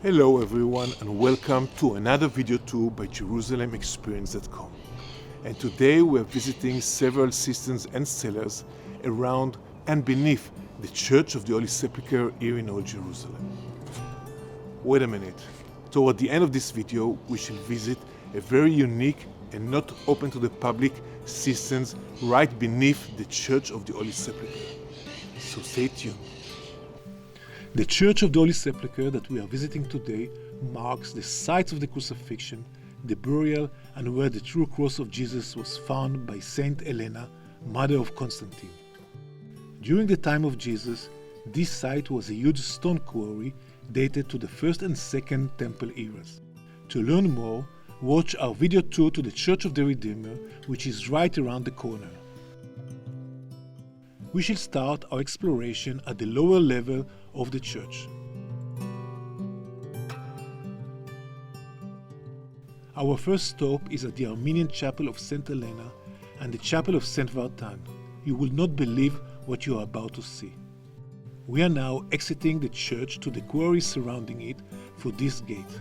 Hello everyone and welcome to another video tour by JerusalemExperience.com. And today we are visiting several cisterns and cellars around and beneath the Church of the Holy Sepulchre here in Old Jerusalem. Wait a minute. Toward the end of this video we shall visit a very unique and not open to the public cisterns right beneath the Church of the Holy Sepulchre. So stay tuned. The Church of the Holy Sepulchre that we are visiting today marks the site of the crucifixion, the burial, and where the true cross of Jesus was found by Saint Helena, mother of Constantine. During the time of Jesus, this site was a huge stone quarry dated to the First and Second Temple eras. To learn more, watch our video tour to the Church of the Redeemer, which is right around the corner. We shall start our exploration at the lower level of the church. Our first stop is at the Armenian Chapel of Saint Helena and the Chapel of Saint Vartan. You will not believe what you are about to see. We are now exiting the church to the quarry surrounding it for this gate.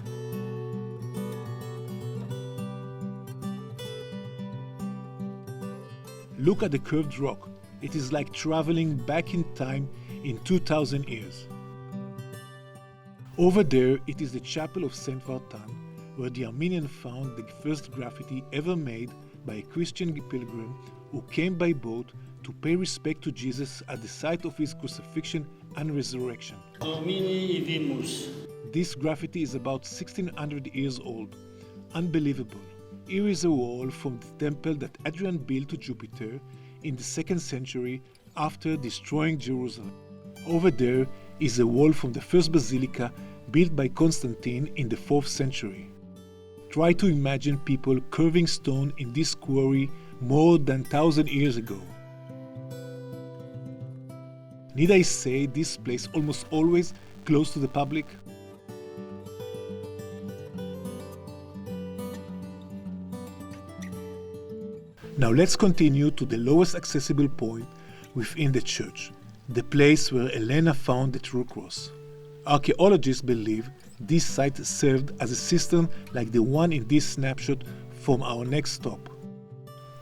Look at the curved rock. It is like traveling back in time in 2000 years. Over there, it is the Chapel of Saint Vartan, where the Armenian found the first graffiti ever made by a Christian pilgrim who came by boat to pay respect to Jesus at the site of his crucifixion and resurrection. Domine Ivimus. This graffiti is about 1600 years old. Unbelievable. Here is a wall from the temple that Hadrian built to Jupiter in the 2nd century after destroying Jerusalem. Over there is a wall from the first basilica built by Constantine in the 4th century. Try to imagine people carving stone in this quarry more than 1000 years ago. Need I say this place almost always closed to the public? Now let's continue to the lowest accessible point within the church, the place where Helena found the true cross. Archaeologists believe this site served as a cistern like the one in this snapshot from our next stop.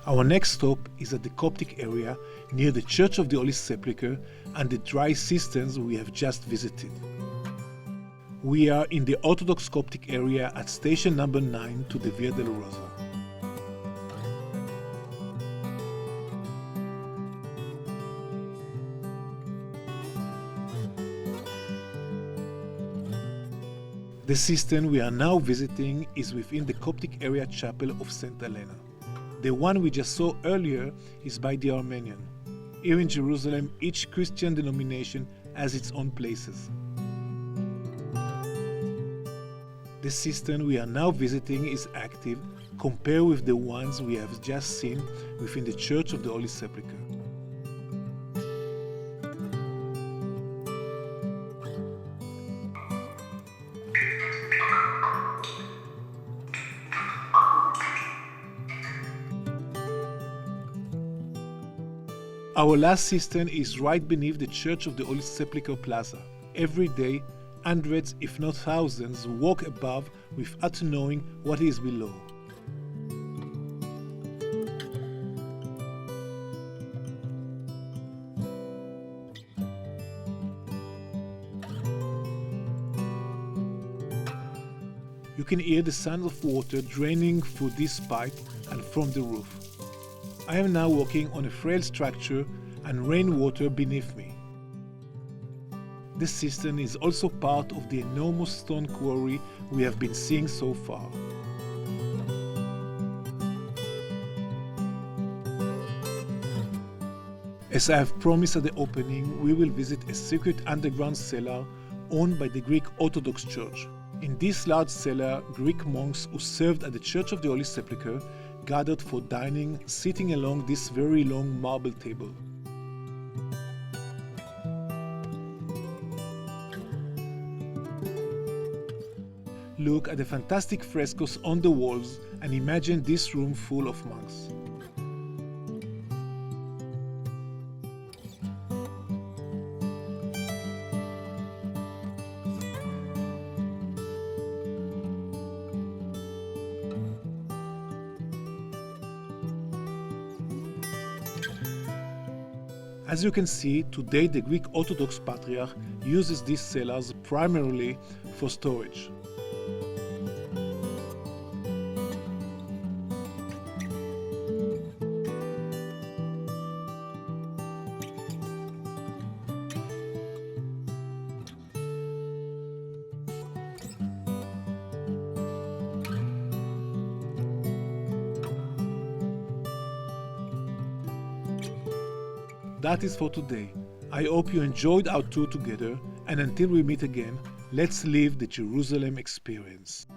Our next stop is at the Coptic area near the Church of the Holy Sepulchre and the dry cisterns we have just visited. We are in the Orthodox Coptic area at station number 9 to the Via Dolorosa. The cistern we are now visiting is within the Coptic area chapel of Saint Helena. The one we just saw earlier is by the Armenian. Here in Jerusalem, each Christian denomination has its own places. The cistern we are now visiting is active compared with the ones we have just seen within the Church of the Holy Sepulchre. Our last cistern is right beneath the Church of the Holy Sepulchre Plaza. Every day, hundreds if not thousands walk above without knowing what is below. You can hear the sound of water draining through this pipe and from the roof. I am now walking on a frail structure and rainwater beneath me. The cistern is also part of the enormous stone quarry we have been seeing so far. As I have promised at the opening, we will visit a secret underground cellar owned by the Greek Orthodox Church. In this large cellar, Greek monks who served at the Church of the Holy Sepulchre gathered for dining, sitting along this very long marble table. Look at the fantastic frescoes on the walls and imagine this room full of monks. As you can see, today the Greek Orthodox patriarch uses these cellars primarily for storage. That is for today. I hope you enjoyed our tour together, and until we meet again, let's live the Jerusalem experience.